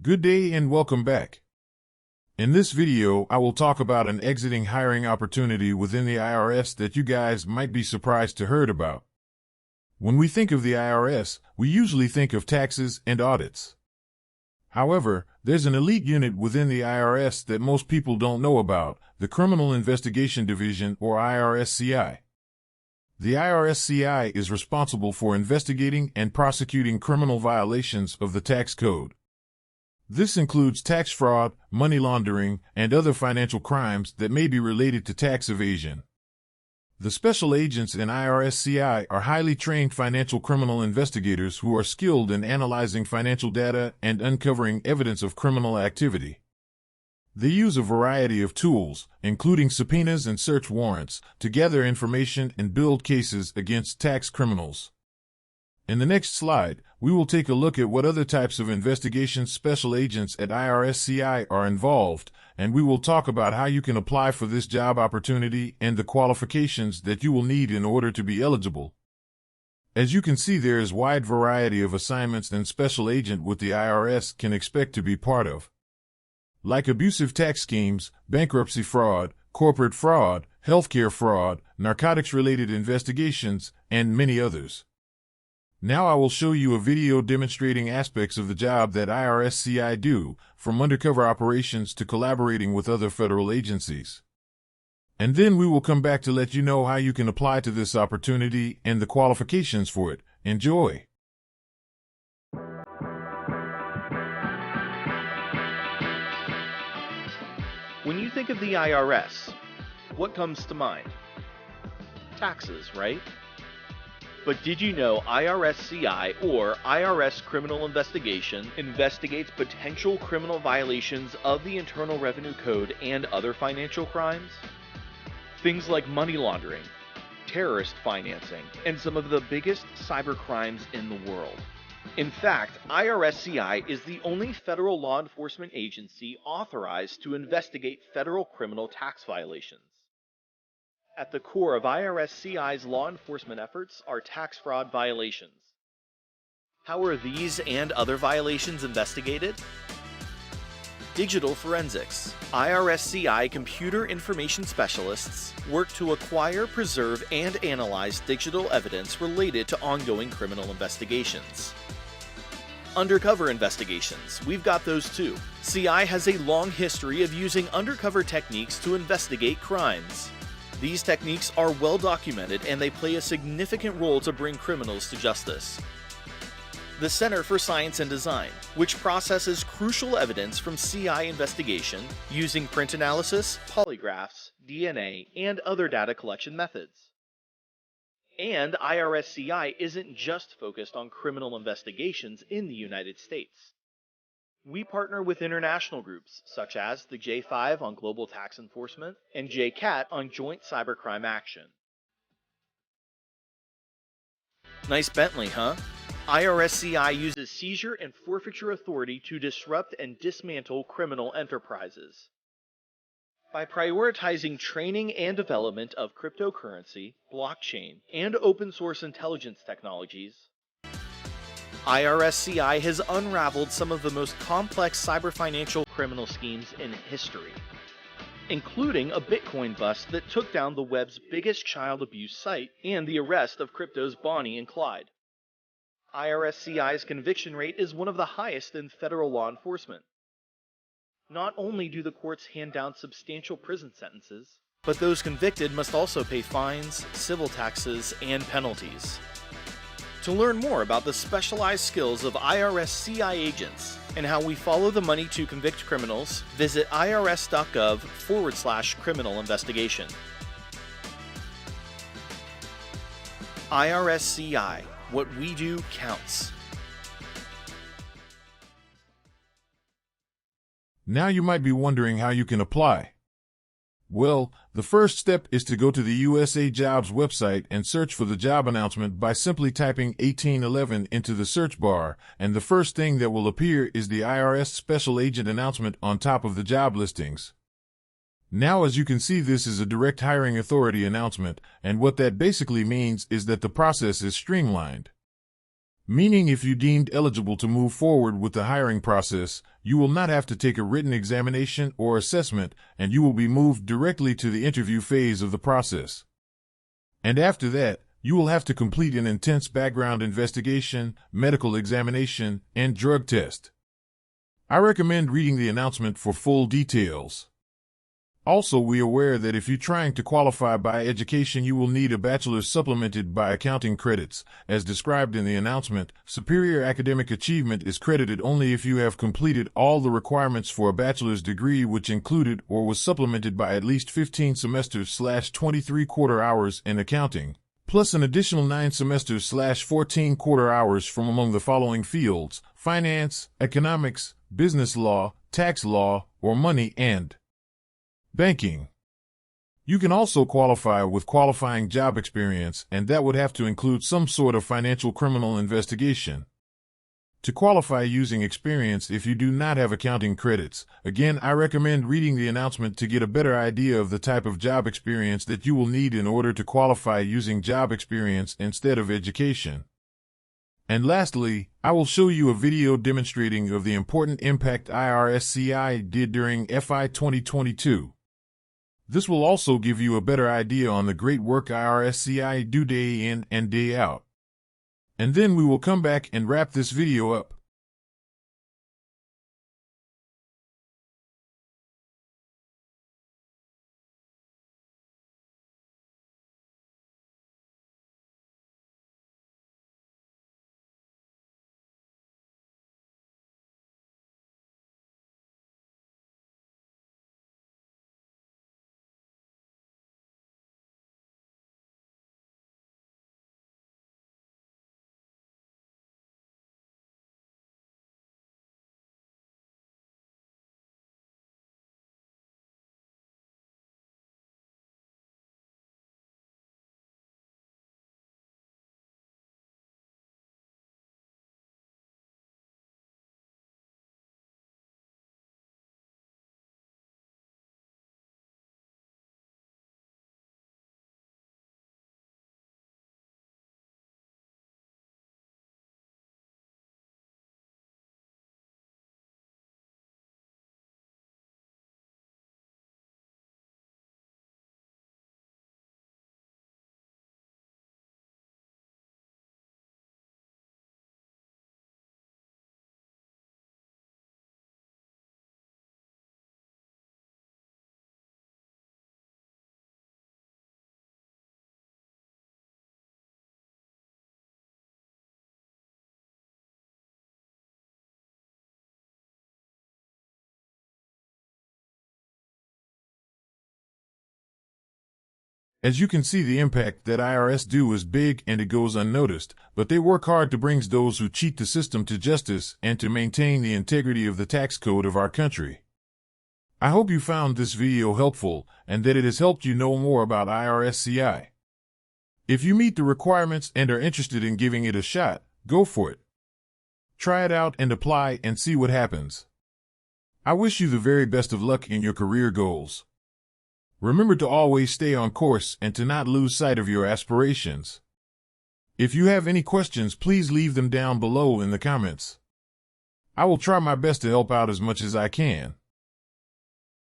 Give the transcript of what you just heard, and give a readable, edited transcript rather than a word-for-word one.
Good day and welcome back. In this video, I will talk about an exiting hiring opportunity within the IRS that you guys might be surprised to heard about. When we think of the IRS, we usually think of taxes and audits. However, there's an elite unit within the IRS that most people don't know about, the Criminal Investigation Division, or IRS CI. The IRS CI is responsible for investigating and prosecuting criminal violations of the tax code. This includes tax fraud, money laundering, and other financial crimes that may be related to tax evasion. The special agents in IRS CI are highly trained financial criminal investigators who are skilled in analyzing financial data and uncovering evidence of criminal activity. They use a variety of tools, including subpoenas and search warrants, to gather information and build cases against tax criminals. In the next slide, we will take a look at what other types of investigation special agents at IRS CI are involved, and we will talk about how you can apply for this job opportunity and the qualifications that you will need in order to be eligible. As you can see, there is a wide variety of assignments an special agent with the IRS can expect to be part of, like abusive tax schemes, bankruptcy fraud, corporate fraud, healthcare fraud, narcotics-related investigations, and many others. Now I will show you a video demonstrating aspects of the job that IRS CI do, from undercover operations to collaborating with other federal agencies. And then we will come back to let you know how you can apply to this opportunity and the qualifications for it. Enjoy! When you think of the IRS, what comes to mind? Taxes, right? But did you know IRS CI, or IRS Criminal Investigation, investigates potential criminal violations of the Internal Revenue Code and other financial crimes? Things like money laundering, terrorist financing, and some of the biggest cyber crimes in the world. In fact, IRS CI is the only federal law enforcement agency authorized to investigate federal criminal tax violations. At the core of IRS CI's law enforcement efforts are tax fraud violations. How are these and other violations investigated? Digital forensics. IRS CI computer information specialists work to acquire, preserve, and analyze digital evidence related to ongoing criminal investigations. Undercover investigations. We've got those too. CI has a long history of using undercover techniques to investigate crimes. These techniques are well documented and they play a significant role to bring criminals to justice. The Center for Science and Design, which processes crucial evidence from CI investigation using print analysis, polygraphs, DNA, and other data collection methods. And IRS CI isn't just focused on criminal investigations in the United States. We partner with international groups such as the J5 on global tax enforcement and JCAT on joint cybercrime action. Nice Bentley, huh? IRS CI uses seizure and forfeiture authority to disrupt and dismantle criminal enterprises. By prioritizing training and development of cryptocurrency, blockchain, and open source intelligence technologies, IRS CI has unraveled some of the most complex cyber-financial criminal schemes in history, including a Bitcoin bust that took down the web's biggest child abuse site and the arrest of crypto's Bonnie and Clyde. IRS CI's conviction rate is one of the highest in federal law enforcement. Not only do the courts hand down substantial prison sentences, but those convicted must also pay fines, civil taxes, and penalties. To learn more about the specialized skills of IRS CI agents and how we follow the money to convict criminals, visit irs.gov/criminal investigation. IRS CI, what we do counts. Now you might be wondering how you can apply. Well, the first step is to go to the USA Jobs website and search for the job announcement by simply typing 1811 into the search bar, and the first thing that will appear is the IRS Special Agent announcement on top of the job listings. Now, as you can see, this is a direct hiring authority announcement, and what that basically means is that the process is streamlined. meaning if you deemed eligible to move forward with the hiring process, you will not have to take a written examination or assessment, and you will be moved directly to the interview phase of the process. And after that, you will have to complete an intense background investigation, medical examination, and drug test. I recommend reading the announcement for full details. Also, be aware that if you're trying to qualify by education, you will need a bachelor's supplemented by accounting credits. As described in the announcement, superior academic achievement is credited only if you have completed all the requirements for a bachelor's degree, which included or was supplemented by at least 15 semesters/23 quarter hours in accounting, plus an additional 9 semesters/14 quarter hours from among the following fields: finance, economics, business law, tax law, or money and banking. You can also qualify with qualifying job experience, and that would have to include some sort of financial criminal investigation. To qualify using experience if you do not have accounting credits, again, I recommend reading the announcement to get a better idea of the type of job experience that you will need in order to qualify using job experience instead of education. And lastly, I will show you a video demonstrating of the important impact IRS CI did during FI 2022. This will also give you a better idea on the great work IRS CI do day in and day out. And then we will come back and wrap this video up. As you can see, the impact that IRS do is big and it goes unnoticed, but they work hard to bring those who cheat the system to justice and to maintain the integrity of the tax code of our country. I hope you found this video helpful and that it has helped you know more about IRS CI. If you meet the requirements and are interested in giving it a shot, go for it. Try it out and apply and see what happens. I wish you the very best of luck in your career goals. Remember to always stay on course and to not lose sight of your aspirations. If you have any questions, please leave them down below in the comments. I will try my best to help out as much as I can.